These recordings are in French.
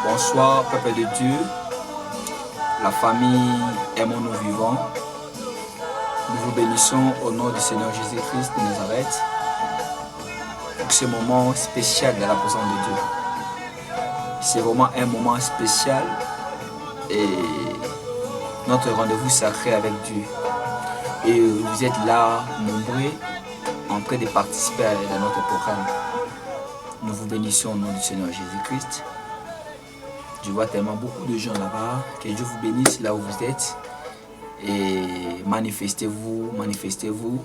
Bonsoir, peuple de Dieu, la famille Aimons-nous vivants. Nous vous bénissons au nom du Seigneur Jésus-Christ de Nazareth pour ce moment spécial de la présence de Dieu. C'est vraiment un moment spécial et notre rendez-vous sacré avec Dieu. Et vous êtes là, nombreux, en train de participer à notre programme. Nous vous bénissons au nom du Seigneur Jésus-Christ. Je vois tellement beaucoup de gens là-bas. Que Dieu vous bénisse là où vous êtes. Et manifestez-vous, manifestez-vous.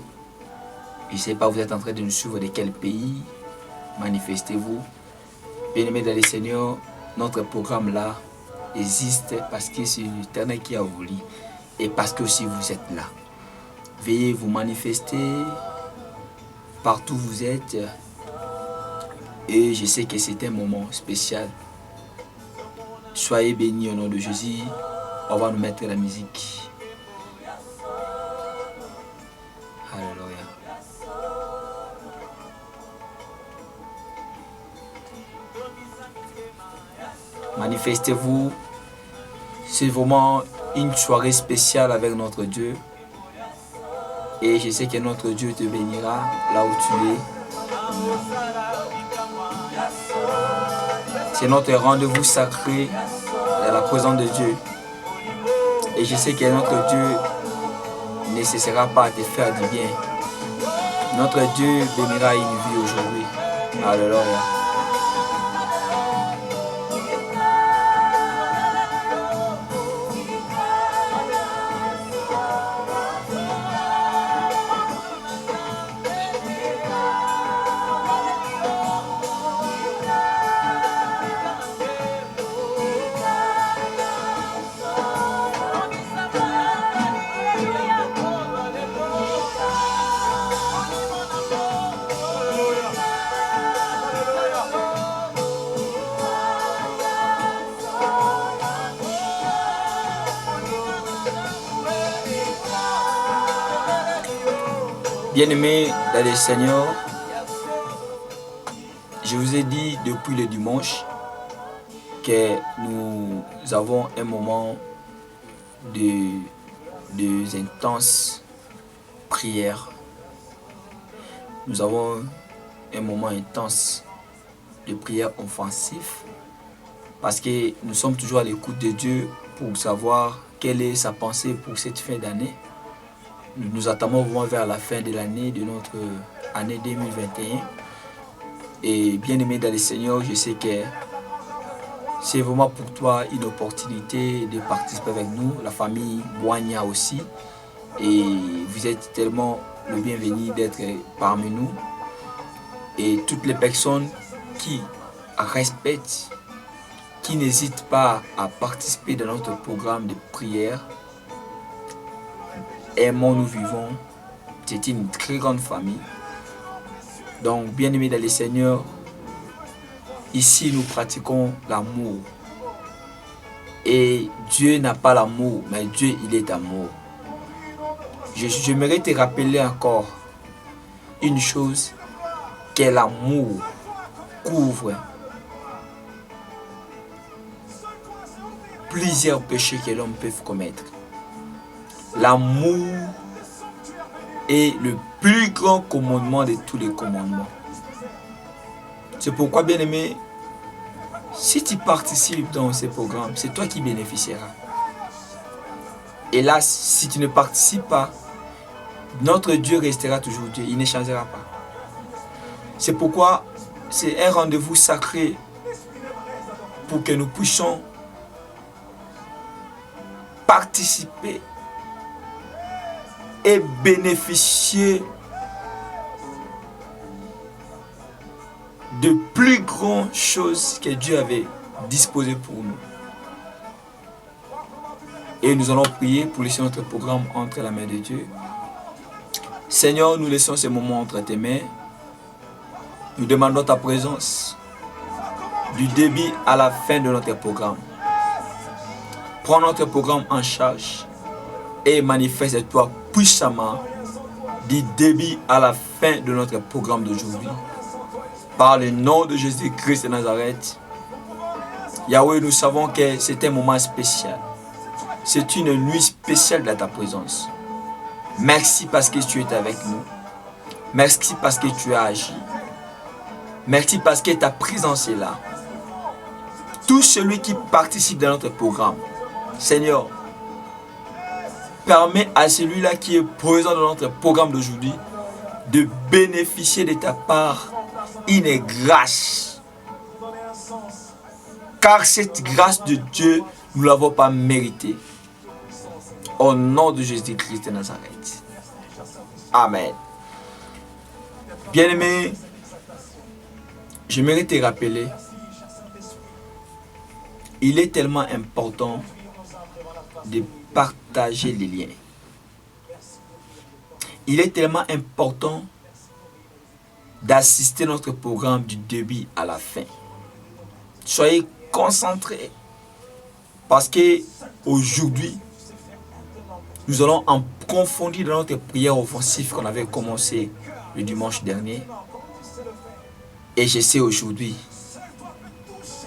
Je ne sais pas, vous êtes en train de nous suivre de quel pays. Manifestez-vous. Bien-aimés dans le Seigneur, notre programme là existe parce que c'est l'Éternel qui a voulu. Et parce que aussi vous êtes là. Veuillez vous manifester partout où vous êtes. Et je sais que c'est un moment spécial. Soyez bénis au nom de Jésus. On va nous mettre la musique. Alléluia. Manifestez-vous. C'est vraiment une soirée spéciale avec notre Dieu. Et je sais que notre Dieu te bénira là où tu es. C'est notre rendez-vous sacré à la présence de Dieu. Et je sais que notre Dieu ne cessera pas de te faire du bien. Notre Dieu bénira une vie aujourd'hui. Alléluia. Bien-aimés dans le Seigneur, je vous ai dit depuis le dimanche que nous avons un moment de intenses prières. Nous avons un moment intense de prière offensive parce que nous sommes toujours à l'écoute de Dieu pour savoir quelle est sa pensée pour cette fin d'année. Nous nous attendons vraiment vers la fin de l'année, de notre année 2021. Et bien aimé dans le Seigneur, je sais que c'est vraiment pour toi une opportunité de participer avec nous, la famille Boigna aussi. Et vous êtes tellement le bienvenu d'être parmi nous. Et toutes les personnes qui respectent, qui n'hésitent pas à participer dans notre programme de prière, Aimons-nous vivons, c'est une très grande famille. Donc, bien-aimés dans le Seigneur, ici nous pratiquons l'amour. Et Dieu n'a pas l'amour, mais Dieu, il est amour. J'aimerais te rappeler encore une chose, que l'amour couvre plusieurs péchés que l'homme peut commettre. L'amour est le plus grand commandement de tous les commandements. C'est pourquoi, bien-aimé, si tu participes dans ce programme, c'est toi qui bénéficieras. Et là, si tu ne participes pas, notre Dieu restera toujours Dieu, il ne changera pas. C'est pourquoi c'est un rendez-vous sacré pour que nous puissions participer et bénéficier de plus grandes choses que Dieu avait disposées pour nous. Et nous allons prier pour laisser notre programme entre la main de Dieu. Seigneur, nous laissons ce moment entre tes mains. Nous demandons ta présence du début à la fin de notre programme. Prends notre programme en charge et manifeste-toi puissamment du début à la fin de notre programme d'aujourd'hui. Par le nom de Jésus-Christ de Nazareth. Yahweh, nous savons que c'est un moment spécial. C'est une nuit spéciale dans ta présence. Merci parce que tu es avec nous. Merci parce que tu as agi. Merci parce que ta présence est là. Tout celui qui participe dans notre programme, Seigneur, permets à celui-là qui est présent dans notre programme d'aujourd'hui de bénéficier de ta part une grâce. Car cette grâce de Dieu, nous ne l'avons pas méritée. Au nom de Jésus-Christ de Nazareth. Amen. Bien-aimé, j'aimerais te rappeler, il est tellement important de partager les liens. Il est tellement important d'assister notre programme du début à la fin. Soyez concentrés parce que aujourd'hui, nous allons en approfondir dans notre prière offensive qu'on avait commencé le dimanche dernier. Et je sais aujourd'hui,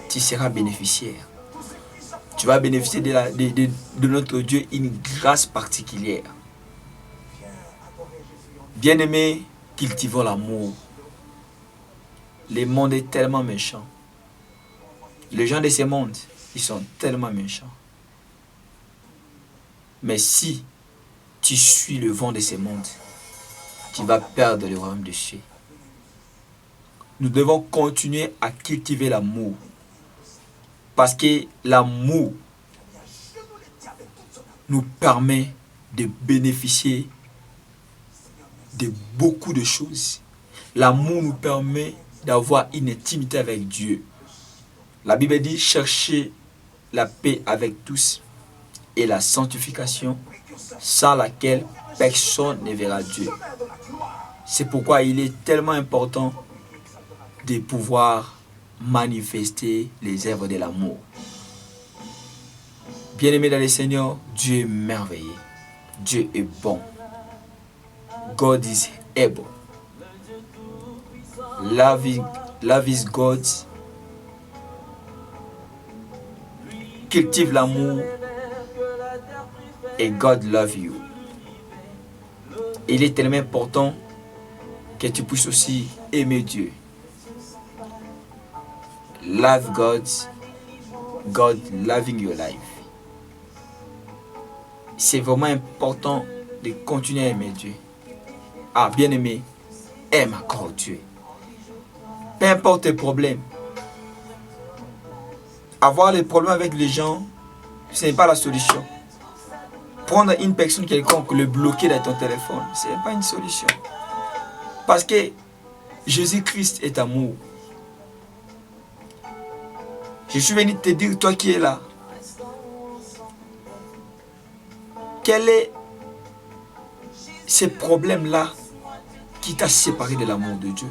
tu seras bénéficiaire. Tu vas bénéficier de notre Dieu une grâce particulière. Bien-aimés, cultivons l'amour. Le monde est tellement méchant. Les gens de ce monde, ils sont tellement méchants. Mais si tu suis le vent de ce monde, tu vas perdre le royaume de Dieu. Nous devons continuer à cultiver l'amour. Parce que l'amour nous permet de bénéficier de beaucoup de choses. L'amour nous permet d'avoir une intimité avec Dieu. La Bible dit, cherchez la paix avec tous et la sanctification, sans laquelle personne ne verra Dieu. C'est pourquoi il est tellement important de pouvoir manifester les œuvres de l'amour. Bien-aimés dans le Seigneur, Dieu est merveilleux. Dieu est bon. God is able. Love is God. Cultive l'amour et God love you. Il est tellement important que tu puisses aussi aimer Dieu. Love God, God loving your life. C'est vraiment important de continuer à aimer Dieu. Ah, bien-aimé, aime encore Dieu. Peu importe tes problèmes. Avoir des problèmes avec les gens, ce n'est pas la solution. Prendre une personne quelconque, le bloquer dans ton téléphone, ce n'est pas une solution. Parce que Jésus-Christ est amour. Je suis venu te dire, toi qui es là, quel est ce problème-là qui t'a séparé de l'amour de Dieu?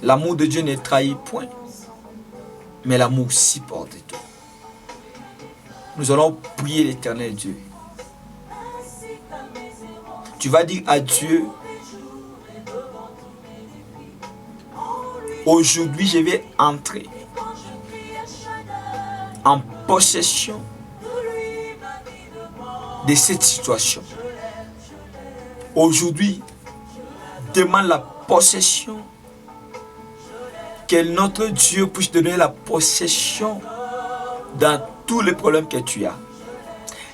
L'amour de Dieu ne trahit point, mais l'amour supporte tout. Nous allons prier l'Éternel Dieu. Tu vas dire à Dieu, aujourd'hui je vais entrer en possession de cette situation. Aujourd'hui, demande la possession. Que notre Dieu puisse te donner la possession dans tous les problèmes que tu as.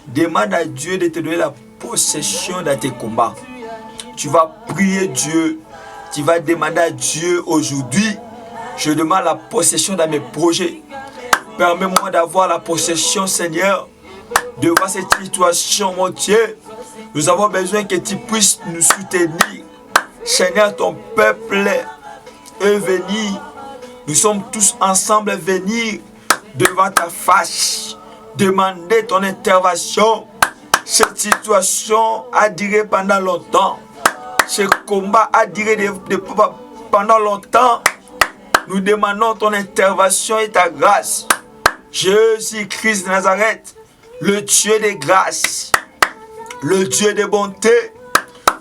Demande à Dieu de te donner la possession dans tes combats. Tu vas prier Dieu. Tu vas demander à Dieu aujourd'hui. Je demande la possession dans mes projets. Permets-moi d'avoir la possession, Seigneur, de voir cette situation, mon Dieu. Nous avons besoin que tu puisses nous soutenir. Seigneur, ton peuple est venu. Nous sommes tous ensemble venir devant ta face, demander ton intervention. Cette situation a duré pendant longtemps. Ce combat a duré pendant longtemps. Nous demandons ton intervention et ta grâce. Jésus-Christ de Nazareth, le Dieu de grâce, le Dieu de bonté.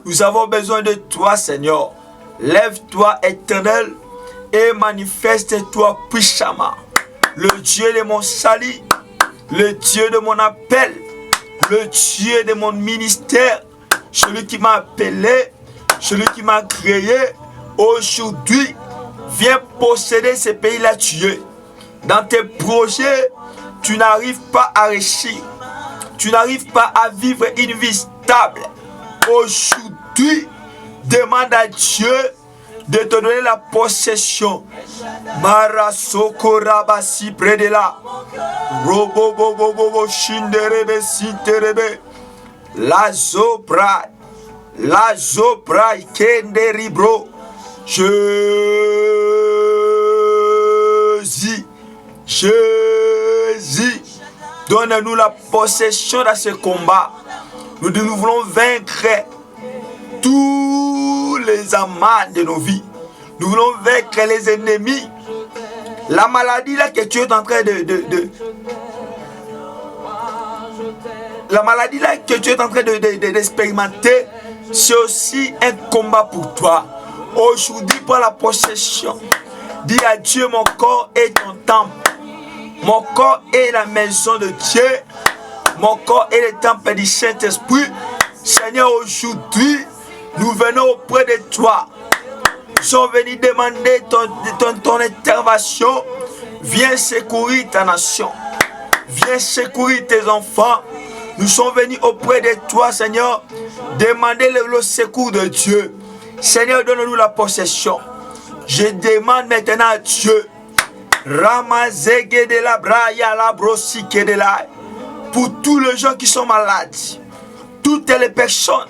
Nous avons besoin de toi, Seigneur. Lève-toi, Éternel, et manifeste-toi puissamment. Le Dieu de mon salut, le Dieu de mon appel, le Dieu de mon ministère, celui qui m'a appelé, celui qui m'a créé, aujourd'hui, viens posséder ce pays-là, Dieu. Dans tes projets, tu n'arrives pas à réussir. Tu n'arrives pas à vivre une vie stable. Aujourd'hui, demande à Dieu de te donner la possession. Marasoko rabasi près de là. Robo bobo bobo shinderebe sinterebe. La zobra kenderibro. Jésus, donne-nous la possession dans ce combat. Nous voulons vaincre tous les amas de nos vies. Nous voulons vaincre les ennemis. La maladie là que tu es en train la maladie là que tu es en train d'expérimenter, c'est aussi un combat pour toi. Aujourd'hui, pour la possession, dis à Dieu, mon corps est ton temple. Mon corps est la maison de Dieu. Mon corps est le temple du Saint-Esprit. Seigneur, aujourd'hui, nous venons auprès de toi. Nous sommes venus demander ton intervention. Viens secourir ta nation. Viens secourir tes enfants. Nous sommes venus auprès de toi, Seigneur, demander le secours de Dieu. Seigneur, donne-nous la possession. Je demande maintenant à Dieu, Ramazege de la Braya, la Brosike de la, pour tous les gens qui sont malades, toutes les personnes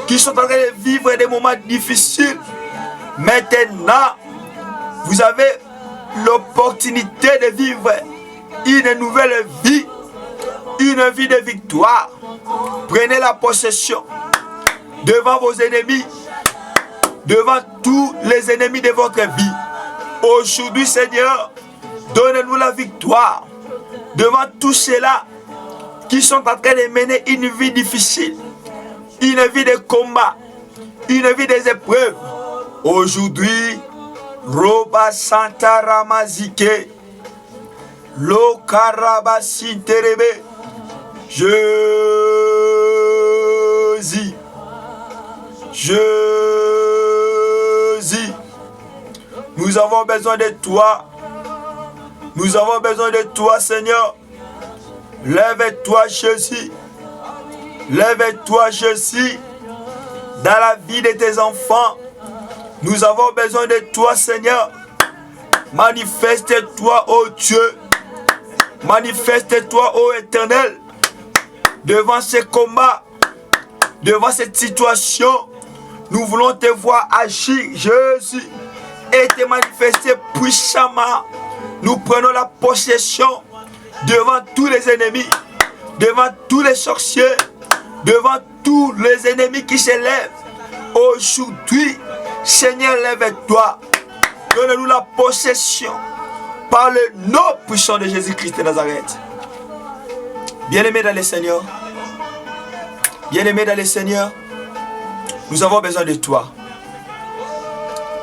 qui sont en train de vivre des moments difficiles. Maintenant, vous avez l'opportunité de vivre une nouvelle vie, une vie de victoire. Prenez la possession devant vos ennemis, devant tous les ennemis de votre vie. Aujourd'hui, Seigneur, donne-nous la victoire devant tous ceux-là qui sont en train de mener une vie difficile, une vie de combat, une vie des épreuves. Aujourd'hui, Roba Santa Ramazike, Lo Karabasi Terebe, Jésus, nous avons besoin de toi. Nous avons besoin de toi, Seigneur. Lève-toi, Jésus. Lève-toi, Jésus. Dans la vie de tes enfants, nous avons besoin de toi, Seigneur. Manifeste-toi, ô Dieu. Manifeste-toi, ô Éternel. Devant ce combat, devant cette situation, nous voulons te voir agir, Jésus, et te manifester puissamment. Nous prenons la possession devant tous les ennemis, devant tous les sorciers, devant tous les ennemis qui se lèvent. Aujourd'hui, Seigneur, lève-toi. Donne-nous la possession par le nom puissant de Jésus-Christ de Nazareth. Bien-aimés dans le Seigneur, bien-aimés dans le Seigneur, nous avons besoin de toi.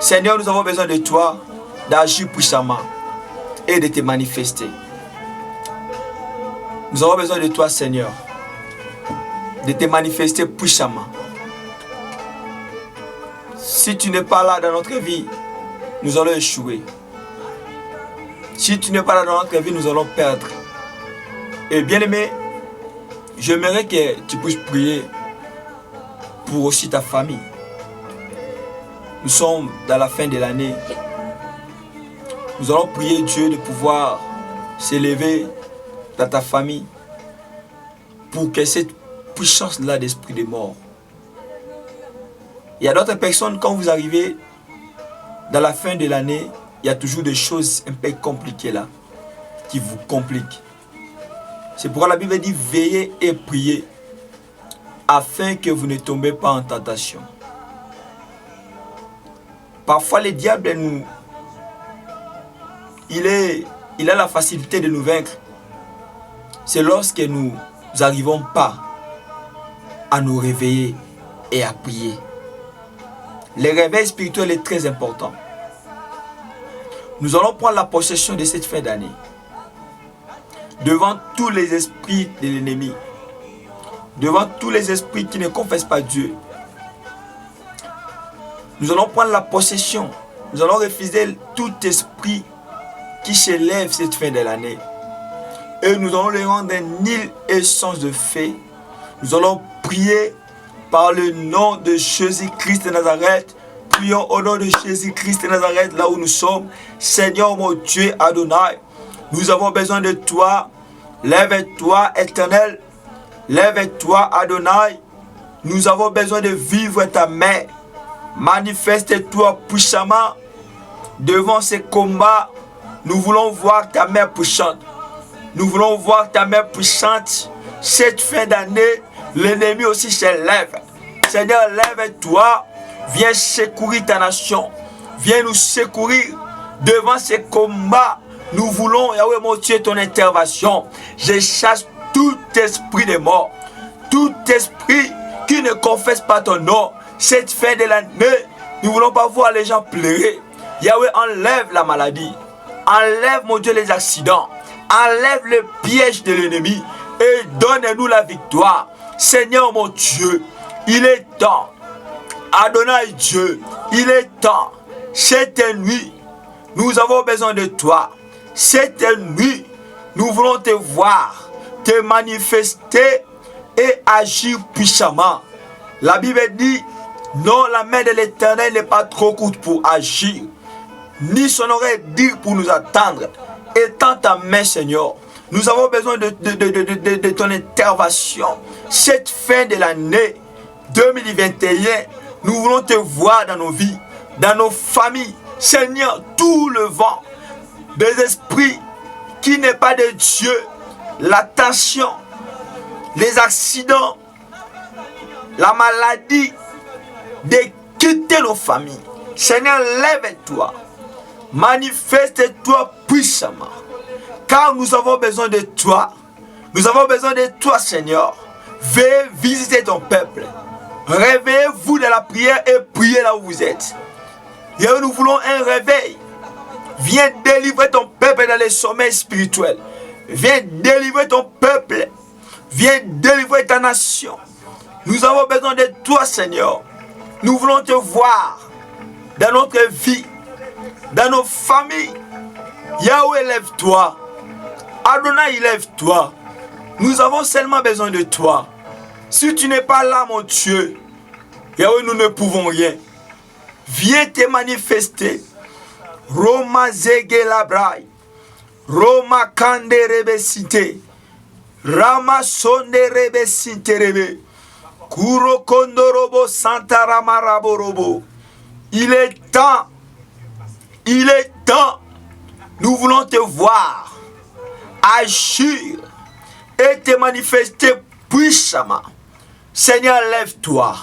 Seigneur, nous avons besoin de toi d'agir puissamment et de te manifester. Nous avons besoin de toi, Seigneur, de te manifester puissamment. Si tu n'es pas là dans notre vie, nous allons échouer. Si tu n'es pas là dans notre vie, nous allons perdre. Et bien aimé, j'aimerais que tu puisses prier pour aussi ta famille. Nous sommes dans la fin de l'année. Nous allons prier Dieu de pouvoir s'élever dans ta famille pour que cette puissance-là d'esprit de mort. Il y a d'autres personnes, quand vous arrivez dans la fin de l'année, il y a toujours des choses un peu compliquées là, qui vous compliquent. C'est pourquoi la Bible dit veillez et priez afin que vous ne tombez pas en tentation. Parfois le diable il a la facilité de nous vaincre. C'est lorsque nous n'arrivons pas à nous réveiller et à prier. Le réveil spirituel est très important. Nous allons prendre la possession de cette fin d'année devant tous les esprits de l'ennemi, devant tous les esprits qui ne confessent pas Dieu. Nous allons prendre la possession. Nous allons refuser tout esprit qui s'élève cette fin de l'année. Et nous allons les rendre un île essence de fée. Nous allons prier par le nom de Jésus-Christ de Nazareth. Prions au nom de Jésus-Christ de Nazareth, là où nous sommes. Seigneur mon Dieu Adonai, nous avons besoin de toi. Lève-toi, Éternel. Lève-toi, Adonai. Nous avons besoin de vivre ta main. Manifeste-toi puissamment devant ces combats. Nous voulons voir ta main puissante. Nous voulons voir ta main puissante. Cette fin d'année, l'ennemi aussi se lève. Seigneur, lève-toi. Viens secourir ta nation. Viens nous secourir devant ces combats. Nous voulons, Yahweh mon Dieu, ton intervention. Je chasse tout esprit de mort. Tout esprit qui ne confesse pas ton nom. Cette fin de l'année, nous ne voulons pas voir les gens pleurer. Yahweh, enlève la maladie. Enlève, mon Dieu, les accidents. Enlève le piège de l'ennemi. Et donne-nous la victoire. Seigneur, mon Dieu, il est temps. Adonai Dieu, il est temps. Cette nuit, nous avons besoin de toi. Cette nuit, nous voulons te voir, te manifester et agir puissamment. La Bible dit, non, la main de l'Éternel n'est pas trop courte pour agir, ni son oreille dire pour nous attendre. Étends ta main, Seigneur. Nous avons besoin de ton intervention. Cette fin de l'année 2021, nous voulons te voir dans nos vies, dans nos familles. Seigneur, tout le vent des esprits qui n'est pas de Dieu, la tension, les accidents, la maladie, de quitter nos familles. Seigneur, lève-toi. Manifeste-toi puissamment. Car nous avons besoin de toi. Nous avons besoin de toi, Seigneur. Veuillez visiter ton peuple. Réveillez-vous de la prière et priez là où vous êtes. Et nous voulons un réveil. Viens délivrer ton peuple dans les sommets spirituels. Viens délivrer ton peuple. Viens délivrer ta nation. Nous avons besoin de toi, Seigneur. Nous voulons te voir dans notre vie, dans nos familles. Yahweh, lève-toi. Adonai, lève-toi. Nous avons seulement besoin de toi. Si tu n'es pas là, mon Dieu, Yahweh, nous ne pouvons rien. Viens te manifester. Roma zege labrai. Roma kande rebe sinte. Rama sonde rebe sinte rebe. Kuro kondorobo santa ramaraborobo. Il est temps. Il est temps. Nous voulons te voir. Agir. Et te manifester puissamment. Seigneur, lève-toi.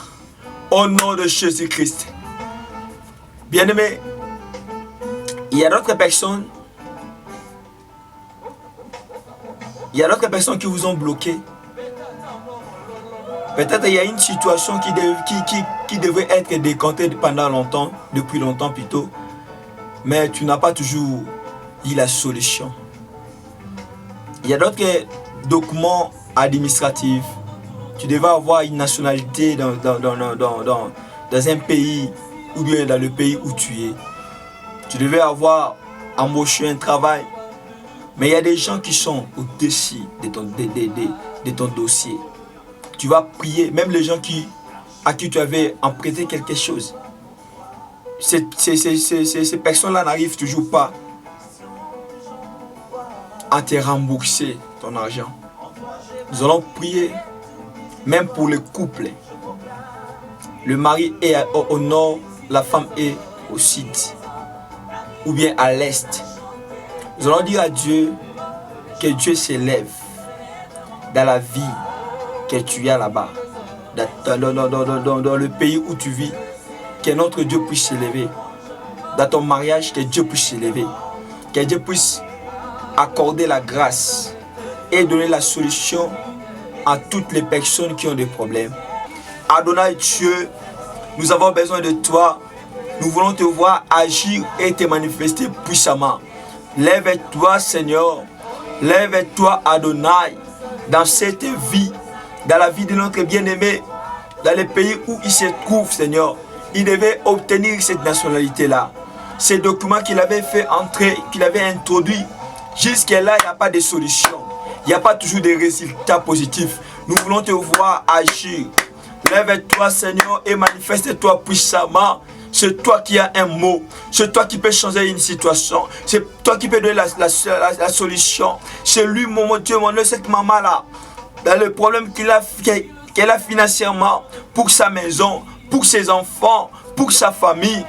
Au nom de Jésus-Christ. Bien-aimés, il y a d'autres personnes. Il y a d'autres personnes qui vous ont bloqué. Peut-être il y a une situation qui devait être décomptée pendant longtemps, depuis longtemps plutôt. Mais tu n'as pas toujours eu la solution. Il y a d'autres documents administratifs. Tu devais avoir une nationalité dans un pays ou bien dans le pays où tu es. Tu devais avoir embauché un travail. Mais il y a des gens qui sont au-dessus de ton dossier. Tu vas prier, même les gens à qui tu avais emprunté quelque chose. Ces personnes-là n'arrivent toujours pas à te rembourser ton argent. Nous allons prier, même pour le couple. Le mari est au nord, la femme est au sud, ou bien à l'est. Nous allons dire à Dieu que Dieu s'élève dans la vie que tu as là-bas, dans le pays où tu vis, que notre Dieu puisse s'élever. Dans ton mariage, que Dieu puisse s'élever. Que Dieu puisse accorder la grâce et donner la solution à toutes les personnes qui ont des problèmes. Adonai Dieu, Nous avons besoin de toi. Nous voulons te voir agir et te manifester puissamment. Lève-toi, Seigneur. Lève-toi, Adonai, dans cette vie, dans la vie de notre bien-aimé, dans les pays où il se trouve, Seigneur. Il devait obtenir cette nationalité-là. Ces documents qu'il avait fait entrer, qu'il avait introduit, jusqu'à-là, il n'y a pas de solution. Il n'y a pas toujours de résultats positifs. Nous voulons te voir agir. Lève-toi, Seigneur, et manifeste-toi puissamment. C'est toi qui as un mot. C'est toi qui peux changer une situation. C'est toi qui peux donner la solution. C'est lui, mon Dieu, mon Dieu, cette maman-là, dans le problème qu'elle a financièrement, pour sa maison, pour ses enfants, pour sa famille.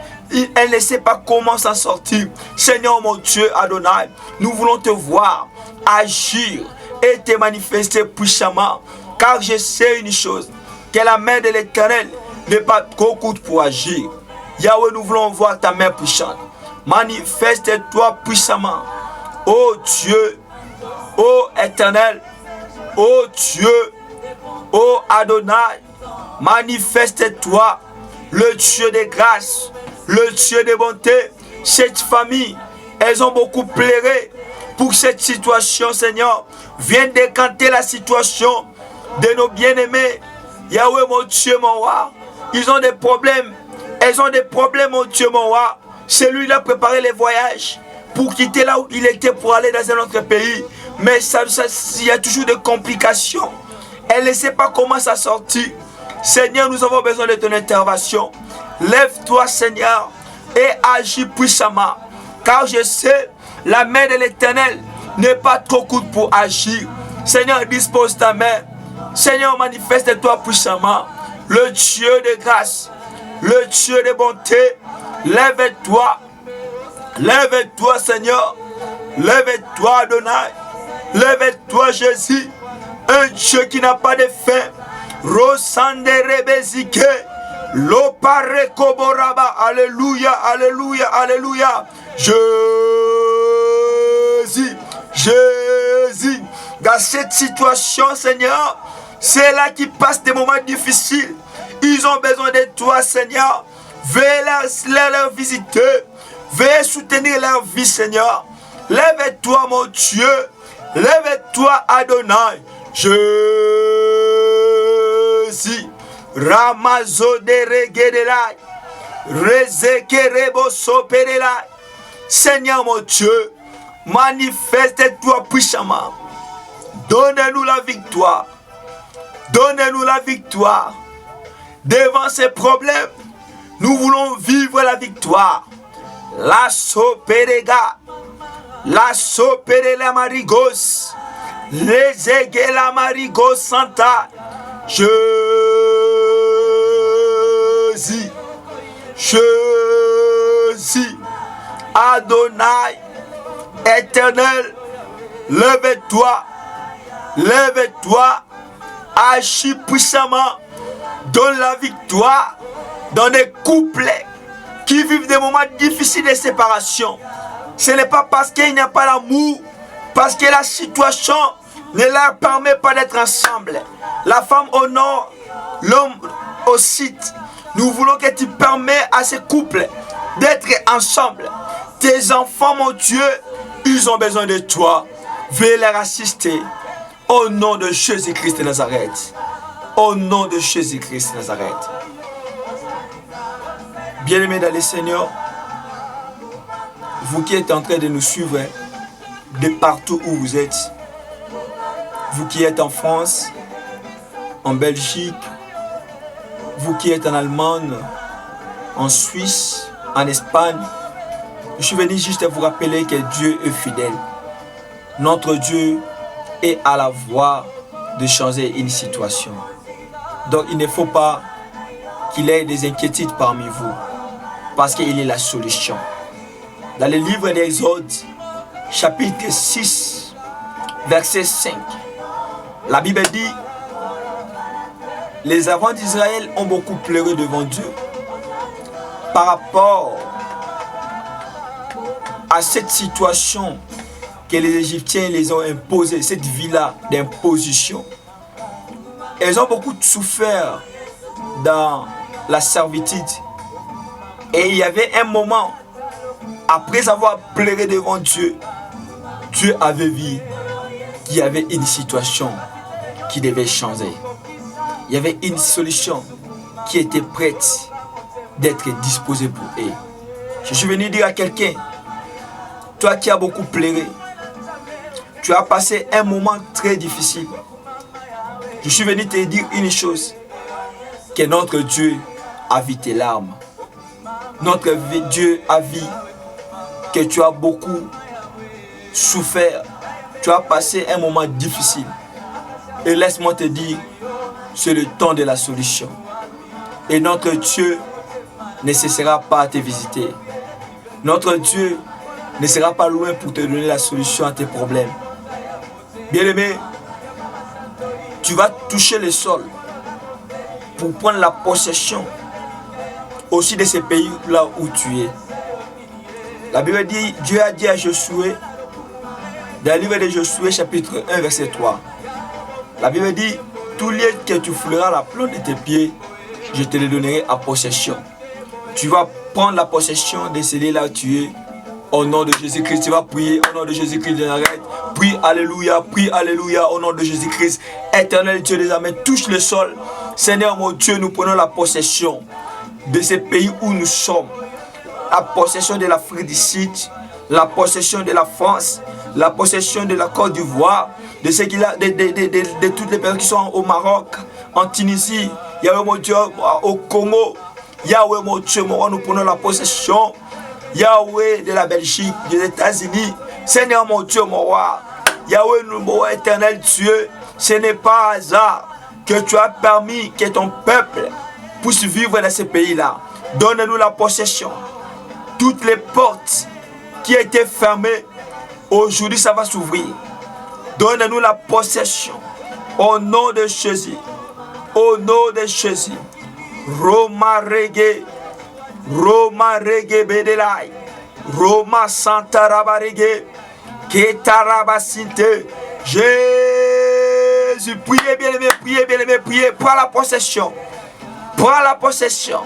Elle ne sait pas comment s'en sortir. Seigneur, mon Dieu, Adonai, nous voulons te voir agir et te manifester puissamment. Car je sais une chose, que la main de l'Éternel n'est pas trop courte pour agir. Yahweh, nous voulons voir ta main puissante. Manifeste-toi puissamment. Oh Dieu, oh Éternel, oh Dieu, oh Adonai, manifeste-toi, le Dieu de grâce, le Dieu de bonté. Cette famille, elles ont beaucoup pleuré pour cette situation, Seigneur. Viens décanter la situation de nos bien-aimés. Yahweh, mon Dieu, mon roi, ils ont des problèmes. Elles ont des problèmes, mon Dieu, mon roi. C'est lui qui a préparé les voyages pour quitter là où il était pour aller dans un autre pays. Mais il y a toujours des complications. Elle ne sait pas comment ça sortir. Seigneur, nous avons besoin de ton intervention. Lève-toi, Seigneur, et agis puissamment. Car je sais, la main de l'Éternel n'est pas trop courte pour agir. Seigneur, dispose ta main. Seigneur, manifeste-toi puissamment. Le Dieu de grâce, le Dieu de bonté, lève-toi. Lève-toi, Seigneur. Lève-toi, Adonai. Lève-toi, Jésus. Un Dieu qui n'a pas de fin. Rosande rebezike. Lopare koboraba. Alléluia, alléluia, alléluia. Jésus, Jésus. Dans cette situation, Seigneur, c'est là qu'ils passent des moments difficiles. Ils ont besoin de toi, Seigneur. Veuillez leur visiter. Veuillez soutenir leur vie, Seigneur. Lève-toi, mon Dieu. Lève-toi, Adonai. Jésus. Ramazo de regedelai. Rezekerebo soperelai. Seigneur, mon Dieu, manifeste-toi puissamment. Donne-nous la victoire. Donne-nous la victoire. Devant ces problèmes, nous voulons vivre la victoire. La soperega. La soperela marigos. Les egela marigos santa. Jésus. Jésus. Adonai. Éternel. Lève-toi. Lève-toi. Agis puissamment. Donne la victoire dans des couples qui vivent des moments difficiles de séparation. Ce n'est pas parce qu'il n'y a pas l'amour, parce que la situation ne leur permet pas d'être ensemble. La femme honore l'homme au site. Nous voulons que tu permets à ces couples d'être ensemble. Tes enfants, mon Dieu, ils ont besoin de toi. Veuillez leur assister. Au nom de Jésus-Christ de Nazareth. Au nom de Jésus-Christ de Nazareth. Bien-aimés dans le Seigneur, vous qui êtes en train de nous suivre de partout où vous êtes, vous qui êtes en France, en Belgique, vous qui êtes en Allemagne, en Suisse, en Espagne, je suis venu juste vous rappeler que Dieu est fidèle. Notre Dieu est à la voie de changer une situation. Donc il ne faut pas qu'il y ait des inquiétudes parmi vous, parce qu'il est la solution. Dans le livre d'Exode, chapitre 6, verset 5, la Bible dit: les enfants d'Israël ont beaucoup pleuré devant Dieu par rapport à cette situation que les Égyptiens les ont imposée, cette vie-là d'imposition. Elles ont beaucoup souffert dans la servitude. Et il y avait un moment, après avoir pleuré devant Dieu, Dieu avait vu qu'il y avait une situation qui devait changer. Il y avait une solution qui était prête d'être disposée pour eux. Je suis venu dire à quelqu'un, toi qui as beaucoup pleuré, tu as passé un moment très difficile. Je suis venu te dire une chose, que notre Dieu a vu tes larmes. Notre Dieu a vu que tu as beaucoup souffert. Tu as passé un moment difficile. Et laisse-moi te dire, c'est le temps de la solution. Et notre Dieu ne cessera pas à te visiter. Notre Dieu ne sera pas loin pour te donner la solution à tes problèmes. Bien-aimé, tu vas toucher le sol pour prendre la possession aussi de ces pays là où tu es. La Bible dit, Dieu a dit à Josué, dans le livre de Josué chapitre 1 verset 3, la Bible dit, tout lieu que tu fouleras la plante de tes pieds, je te le donnerai à possession. Tu vas prendre la possession de ce lieu là où tu es. Au nom de Jésus-Christ, tu vas prier au nom de Jésus-Christ de Nazareth. Prie alléluia au nom de Jésus-Christ. Éternel Dieu des armées, touche le sol. Seigneur mon Dieu, nous prenons la possession de ces pays où nous sommes. La possession de l'Afrique du Sud, la possession de la France, la possession de la Côte d'Ivoire, de toutes les personnes qui sont au Maroc, en Tunisie, Yahweh mon Dieu, au Congo. Yahweh mon Dieu, mon roi, nous prenons la possession. Yahweh de la Belgique, des États-Unis, Seigneur mon Dieu, mon roi, Yahweh, mon roi éternel Dieu, ce n'est pas hasard que tu as permis que ton peuple puisse vivre dans ce pays-là. Donne-nous la possession. Toutes les portes qui étaient fermées, aujourd'hui ça va s'ouvrir. Donne-nous la possession. Au nom de Jésus. Au nom de Jésus. Roma Reggae. Roma Reggae Bedelai, Roma Santa Rabarege, Ketarabasinte, Jésus, priez bien aimé, priez, prends la possession, prends la possession,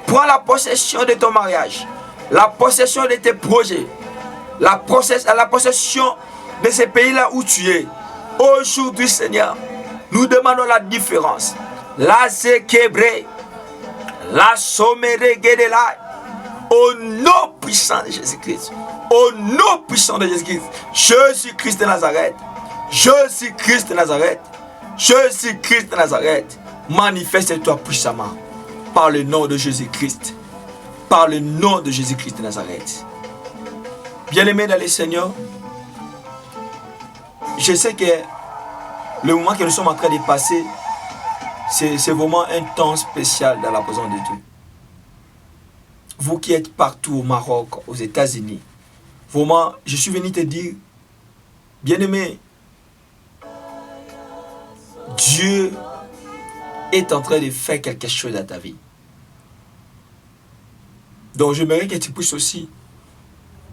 prends la possession de ton mariage, la possession de tes projets, la possession de ces pays-là où tu es. Aujourd'hui, Seigneur, nous demandons la différence, la Zekebre, la sommere Guédela, au nom puissant de Jésus-Christ, au nom puissant de Jésus-Christ, Jésus-Christ de Nazareth, Jésus-Christ de Nazareth, Jésus-Christ de Nazareth, manifeste-toi puissamment par le nom de Jésus-Christ, par le nom de Jésus-Christ de Nazareth. Bien-aimés dans le Seigneur, je sais que le moment que nous sommes en train de passer, c'est vraiment un temps spécial dans la présence de Dieu. Vous qui êtes partout au Maroc, aux États-Unis, vraiment, je suis venu te dire, bien-aimé, Dieu est en train de faire quelque chose dans ta vie. Donc j'aimerais que tu puisses aussi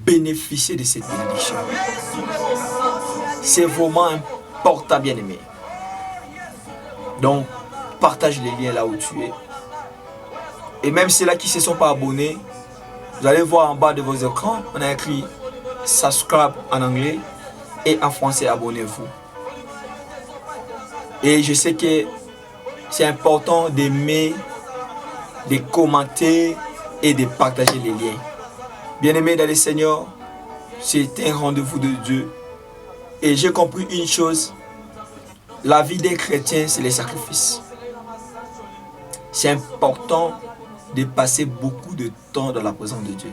bénéficier de cette bénédiction. C'est vraiment important, bien-aimé. Donc, partage les liens là où tu es. Et même ceux-là qui ne se sont pas abonnés, vous allez voir en bas de vos écrans, on a écrit subscribe en anglais et en français abonnez-vous. Et je sais que c'est important d'aimer, de commenter et de partager les liens. Bien-aimés dans le Seigneur, c'est un rendez-vous de Dieu. Et j'ai compris une chose, la vie des chrétiens, c'est les sacrifices. C'est important de passer beaucoup de temps dans la présence de Dieu.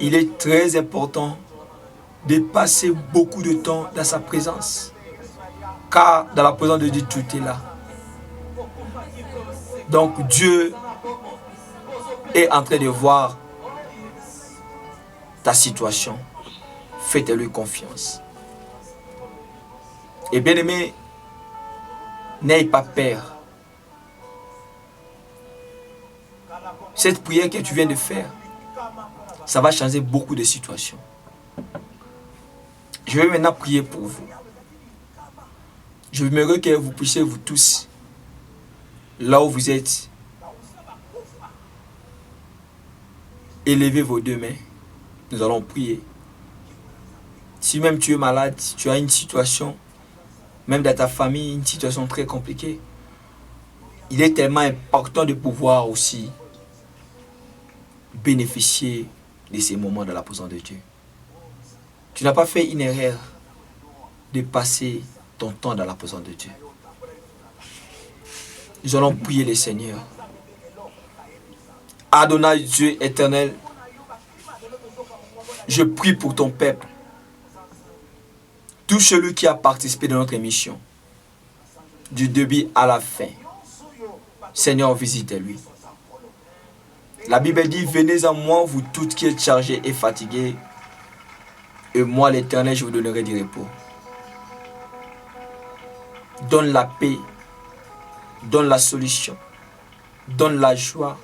Il est très important de passer beaucoup de temps dans sa présence. Car dans la présence de Dieu, tout est là. Donc Dieu est en train de voir ta situation. Faites-lui confiance. Et bien aimé, n'ayez pas peur. Cette prière que tu viens de faire, ça va changer beaucoup de situations. Je vais maintenant prier pour vous. Je voudrais que vous puissiez vous tous, là où vous êtes, élevez vos deux mains. Nous allons prier. Si même tu es malade, si tu as une situation, même dans ta famille, une situation très compliquée, il est tellement important de pouvoir aussi bénéficier de ces moments dans la présence de Dieu. Tu n'as pas fait une erreur de passer ton temps dans la présence de Dieu. Nous allons prier le Seigneur. Adonai, Dieu éternel, je prie pour ton peuple. Tout celui qui a participé dans notre émission, du début à la fin. Seigneur, visitez-lui. La Bible dit, venez à moi, vous toutes qui êtes chargées et fatiguées, et moi, l'Éternel, je vous donnerai du repos. Donne la paix, donne la solution, donne la joie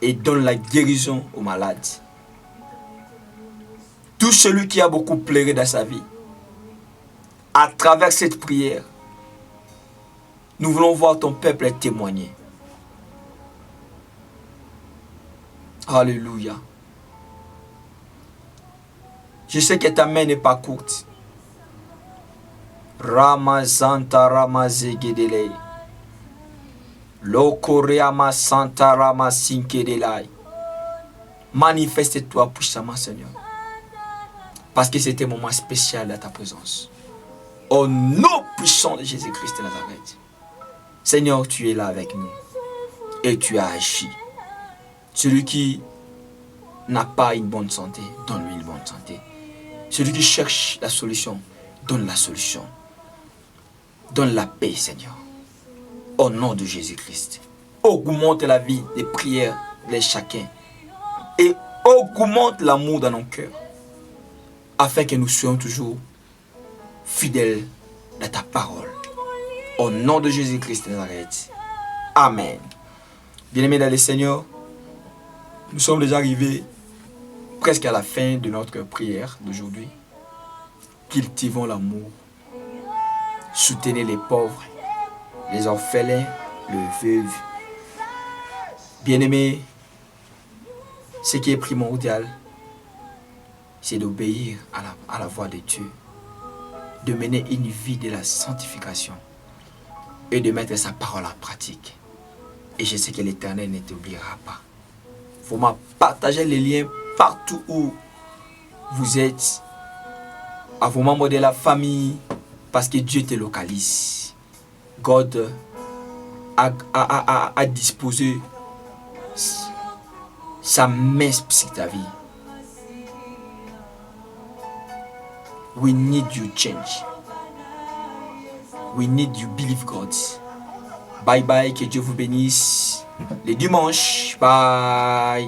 et donne la guérison aux malades. Tout celui qui a beaucoup pleuré dans sa vie, à travers cette prière, nous voulons voir ton peuple témoigner. Alléluia. Je sais que ta main n'est pas courte. Ramazanta Ramazegedele. Lokoreama Santa Ramasinkedelai. Manifeste-toi puissamment, Seigneur. Parce que c'est un moment spécial dans ta présence. Au nom puissant de Jésus-Christ de Nazareth. Seigneur, tu es là avec nous. Et tu as agi. Celui qui n'a pas une bonne santé, donne-lui une bonne santé. Celui qui cherche la solution, donne la solution. Donne la paix, Seigneur. Au nom de Jésus-Christ. Augmente la vie des prières de chacun. Et augmente l'amour dans nos cœurs. Afin que nous soyons toujours fidèles à ta parole. Au nom de Jésus-Christ de Nazareth. Amen. Bien-aimés dans le Seigneur, nous sommes déjà arrivés presque à la fin de notre prière d'aujourd'hui. Cultivons l'amour. Soutenez les pauvres, les orphelins, les veuves. Bien-aimés, ce qui est primordial, c'est d'obéir à la voix de Dieu, de mener une vie de la sanctification et de mettre sa parole en pratique. Et je sais que l'Éternel ne t'oubliera pas. Il faut partager les liens partout où vous êtes, à vos membres de la famille, parce que Dieu te localise. God a disposé sa main sur ta vie. We need you change. We need you believe God. Bye bye, que Dieu vous bénisse. Les dimanches, bye.